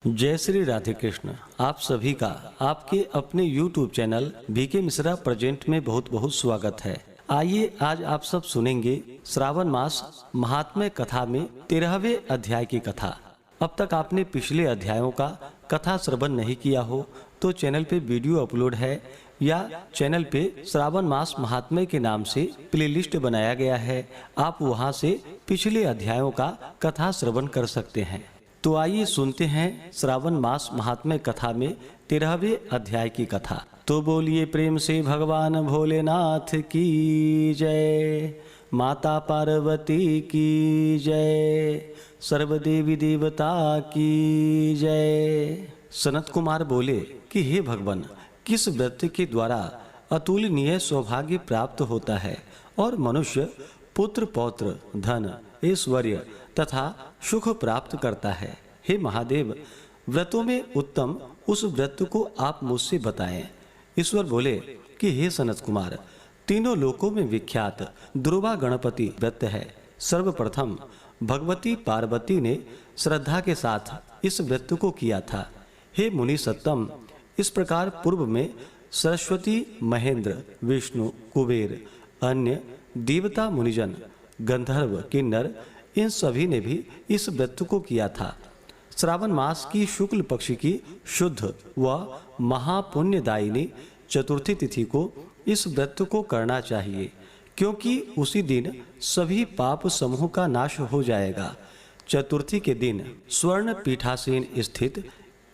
जय श्री राधे कृष्ण। आप सभी का आपके अपने YouTube channel BK Mishra present में बहुत बहुत स्वागत है। आइए आज आप सब सुनेंगे श्रावण मास महात्म्य कथा में 13वें अध्याय की कथा। अब तक आपने पिछले अध्यायों का कथा श्रवण नहीं किया हो तो चैनल पे वीडियो अपलोड है या चैनल पे श्रावण मास महात्म्य के नाम से प्लेलिस्ट बनाया गया है। आप वहां से पिछले अध्यायों का कथा श्रवण कर सकते हैं। तो आइए सुनते हैं श्रावण मास महात्म्य कथा में 13वें अध्याय की कथा। तो बोलिए प्रेम से भगवान भोलेनाथ की जय, माता पार्वती की जय, सर्वदेवी देवता की जय। सनत कुमार बोले कि हे भगवान, किस व्रत के द्वारा अतुलनीय सौभाग्य प्राप्त होता है और मनुष्य पुत्र पौत्र धन ऐश्वर्य तथा सुख प्राप्त करता है। हे महादेव, व्रतों में उत्तम उस व्रत को आप मुझसे बताएं। ईश्वर बोले कि हे सनत कुमार, तीनों लोकों में विख्यात ध्रुवा गणपति व्रत है। सर्वप्रथम भगवती पार्वती ने श्रद्धा के साथ इस व्रत को किया था। हे मुनि सत्तम, इस प्रकार पूर्व में सरस्वती, महेंद्र, विष्णु, कुबेर, अन्य देवता, मुनिजन, गंधर्व, किन्नर, इन सभी ने भी इस व्रत को किया था। श्रावण मास की शुक्ल पक्ष की शुद्ध व महापुण्यदायिनी चतुर्थी तिथि को इस व्रत को करना चाहिए, क्योंकि उसी दिन सभी पाप समूह का नाश हो जाएगा। चतुर्थी के दिन स्वर्ण पीठासीन स्थित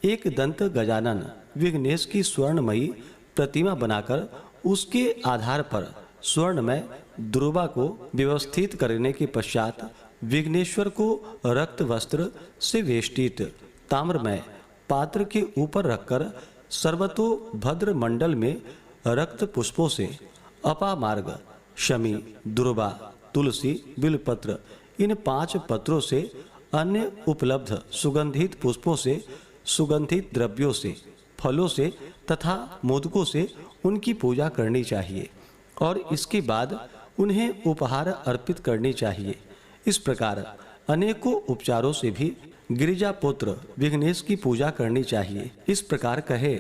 एक दंत गजानन विघ्नेश की स्वर्णमयी प्रतिमा बनाकर उसके आधार पर स्वर्णमय ध्रुवा को व्यवस्थित करने के पश्चात विघ्नेश्वर को रक्त वस्त्र से वेष्टित ताम्रमय पात्र के ऊपर रखकर सर्वतोभद्र मंडल में रक्त पुष्पों से अपामार्ग, शमी, ध्रुवा, तुलसी, बिलपत्र, इन 5 पत्रों से, अन्य उपलब्ध सुगंधित पुष्पों से, सुगंधित द्रव्यों से, फलों से तथा मोदकों से उनकी पूजा करनी चाहिए और इसके बाद उन्हें उपहार अर्पित करनी चाहिए। इस प्रकार अनेकों उपचारों से भी गिरिजा पुत्र विघ्नेश की पूजा करनी चाहिए। इस प्रकार कहे,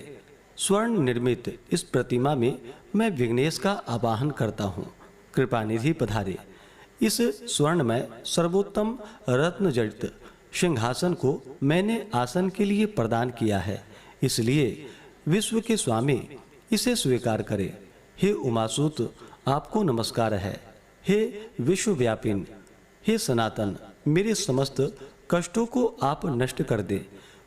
स्वर्ण निर्मित इस प्रतिमा में मैं विघ्नेश का आवाहन करता हूँ, कृपानिधि पधारे। इस स्वर्णमय सर्वोत्तम रत्न जड़ित सिंहासन को मैंने आसन के लिए प्रदान किया है, इसलिए विश्व के स्वामी इसे स्वीकार करे। हे उमासुत, आपको नमस्कार है। हे विश्वव्यापिन, हे सनातन, मेरे समस्त कष्टों को आप नष्ट कर दे।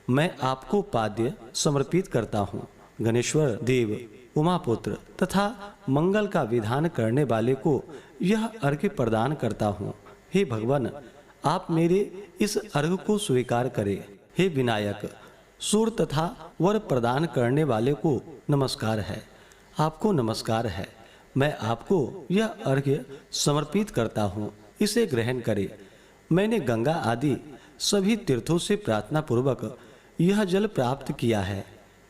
मैं आपको पाद्य समर्पित करता हूँ। गणेश्वर देव, उमापुत्र तथा मंगल का विधान करने वाले को यह अर्घ्य प्रदान करता हूँ। हे भगवान, आप मेरे इस अर्घ्य को स्वीकार करें। हे विनायक, सूर तथा वर प्रदान करने वाले को नमस्कार है। आपको नमस्कार है। मैं आपको यह अर्घ्य समर्पित करता हूँ, इसे ग्रहण करें। मैंने गंगा आदि सभी तीर्थों से प्रार्थना पूर्वक यह जल प्राप्त किया है।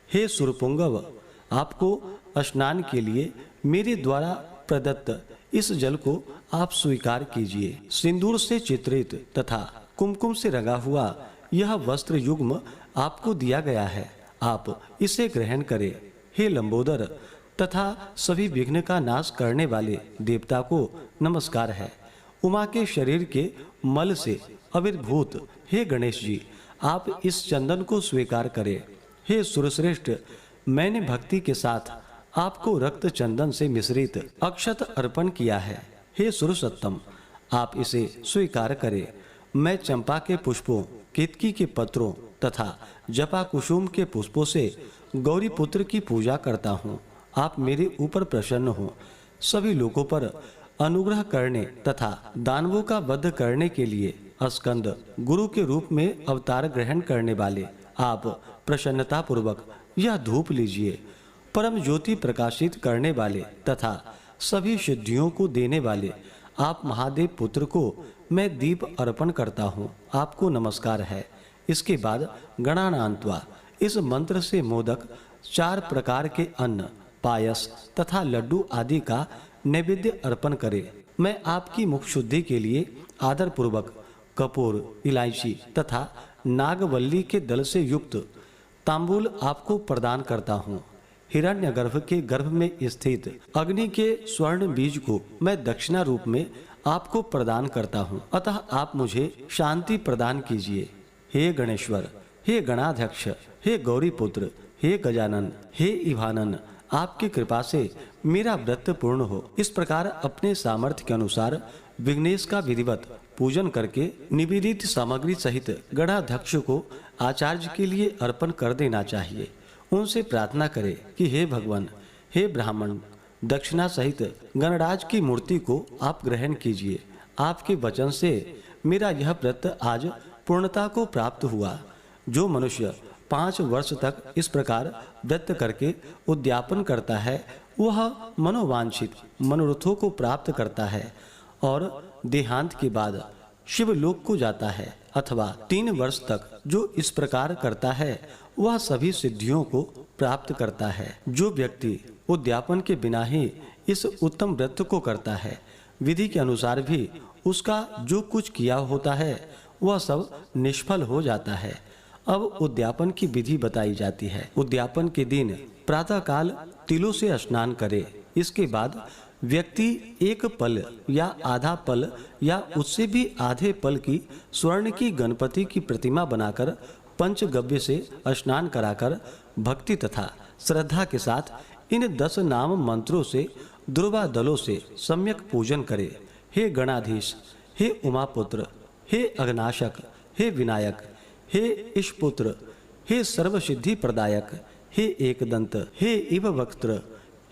हे सुरपुंगव, आपको स्नान के लिए मेरे द्वारा प्रदत्त इस जल को आप स्वीकार कीजिए। सिंदूर से चित्रित तथा कुमकुम से रंगा हुआ यह वस्त्र युग्म आपको दिया गया है, आप इसे ग्रहण करें। हे लंबोदर तथा सभी विघ्न का नाश करने वाले देवता को नमस्कार है। उमा के शरीर के मल से आविर्भूत हे गणेश जी, आप इस चंदन को स्वीकार करें। हे सुरश्रेष्ठ, मैंने भक्ति के साथ आपको रक्त चंदन से मिश्रित अक्षत अर्पण किया है। हे सुरसत्तम, आप इसे स्वीकार करें। मैं चंपा के पुष्पों, केतकी के पत्रों तथा जपा कुसुम के पुष्पों से गौरी पुत्र की पूजा करता हूँ। आप मेरे ऊपर प्रसन्न हो। सभी लोगों पर अनुग्रह करने तथा दानवों का वध करने के लिए स्कंद गुरु के रूप में अवतार ग्रहण करने वाले आप प्रसन्नता पूर्वक यह धूप लीजिए। परम ज्योति प्रकाशित करने वाले तथा सभी सिद्धियों को देने वाले आप महादेव पुत्र को मैं दीप अर्पण करता हूँ, आपको नमस्कार है। इसके बाद गणानान्त्वा इस मंत्र से मोदक, 4 प्रकार के अन्न, पायस तथा लड्डू आदि का नैवेद्य अर्पण करे। मैं आपकी मुख शुद्धि के लिए आदर पूर्वक कपूर, इलायची तथा नागवल्ली के दल से युक्त तांबूल आपको प्रदान करता हूँ। हिरण्यगर्भ के गर्भ में स्थित अग्नि के स्वर्ण बीज को मैं दक्षिणा रूप में आपको प्रदान करता हूँ, अतः आप मुझे शांति प्रदान कीजिए। हे गणेश्वर, हे गणाध्यक्ष, हे गौरीपुत्र, हे गजानन, हे इभानन, आपकी कृपा से मेरा व्रत पूर्ण हो। इस प्रकार अपने सामर्थ्य के अनुसार विघ्नेश का विधिवत पूजन करके निवेदित सामग्री सहित गणाध्यक्ष को आचार्य के लिए अर्पण कर देना चाहिए। उनसे प्रार्थना करें कि हे भगवान, हे ब्राह्मण, दक्षिणा सहित गणराज की मूर्ति को आप ग्रहण कीजिए। आपके वचन से मेरा यह व्रत आज पूर्णता को प्राप्त हुआ। जो मनुष्य 5 वर्ष तक इस प्रकार व्रत करके उद्यापन करता है, वह मनोवांछित मनोरथों को प्राप्त करता है और देहांत के बाद शिवलोक को जाता है। अथवा 3 वर्ष तक जो इस प्रकार करता है, वह सभी सिद्धियों को प्राप्त करता है। जो व्यक्ति उद्यापन के बिना ही इस उत्तम व्रत को करता है, विधि के अनुसार भी उसका जो कुछ किया होता है वह सब निष्फल हो जाता है। अब उद्यापन की विधि बताई जाती है। उद्यापन के दिन प्रातःकाल तिलों से स्नान करे। इसके बाद व्यक्ति 1 पल या आधा पल या उससे भी आधे पल की स्वर्ण की गणपति की प्रतिमा बनाकर पंचगव्य से स्नान कराकर भक्ति तथा श्रद्धा के साथ इन 10 नाम मंत्रों से दुर्वा दलों से सम्यक पूजन करे। हे गणाधीश, हे उमापुत्र, हे अघनाशक, हे विनायक, हे ईशपुत्र, हे सर्वसिद्धि प्रदायक, हे एकदंत, हे इववक्त्र,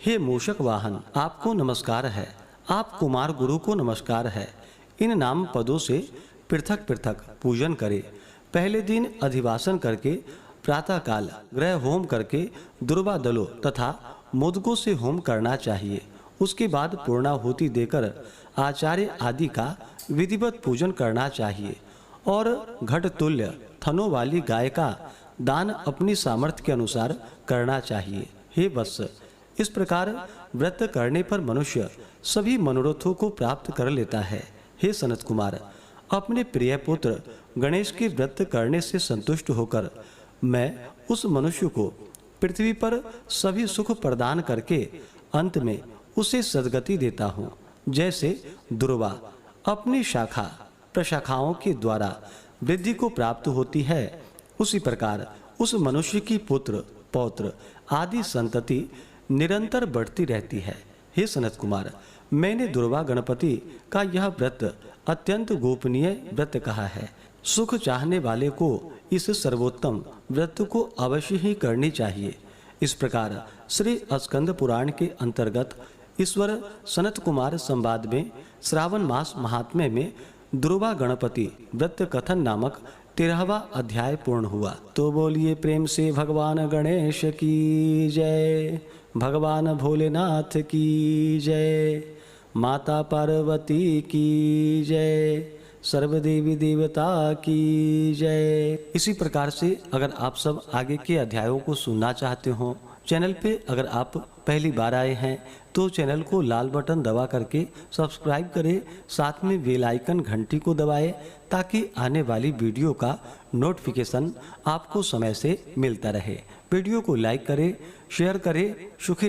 हे मूषक वाहन, आपको नमस्कार है। आप कुमार गुरु को नमस्कार है। इन नाम पदों से पृथक पृथक पूजन करे। पहले दिन अधिवासन करके प्रातःकाल ग्रह होम करके दुर्वा दलों तथा मोदकों से होम करना चाहिए। उसके बाद पूर्णाहुति देकर आचार्य आदि का विधिवत पूजन करना चाहिए और घट तुल्य थनों वाली गाय का दान अपनी सामर्थ्य के अनुसार करना चाहिए। हे वत्स, इस प्रकार व्रत करने पर मनुष्य सभी मनोरथों को प्राप्त कर लेता है। हे सनत कुमार, अपने प्रिय पुत्र गणेश के व्रत करने से संतुष्ट होकर मैं उस मनुष्य को पृथ्वी पर सभी सुख प्रदान करके अंत में उसे सद्गति देता हूँ। जैसे दुर्वा अपनी शाखा प्रशाखाओं के द्वारा वृद्धि को प्राप्त होती है, उसी प्रकार उस मनुष्य की पुत्र पौत्र आदि संतति निरंतर बढ़ती रहती है। हे सनत कुमार, मैंने दुर्वा गणपति का यह व्रत अत्यंत गोपनीय व्रत कहा है। सुख चाहने वाले को इस सर्वोत्तम व्रत को अवश्य ही करनी चाहिए। इस प्रकार श्री स्कंद पुराण के अंतर्गत ईश्वर सनत कुमार संवाद में श्रावण मास महात्म्य में दुर्वा गणपति व्रत कथन नामक 13वां अध्याय पूर्ण हुआ। तो बोलिए प्रेम से भगवान गणेश की जय, भगवान भोलेनाथ की जय, माता पार्वती की जय, सर्वदेवी देवता की जय। इसी प्रकार से अगर आप सब आगे के अध्यायों को सुनना चाहते हो, चैनल पे अगर आप पहली बार आए हैं तो चैनल को लाल बटन दबा करके सब्सक्राइब करें, साथ में बेल आइकन घंटी को दबाएं ताकि आने वाली वीडियो का नोटिफिकेशन आपको समय से मिलता रहे। वीडियो को लाइक करें, शेयर करें। सुखी रहें।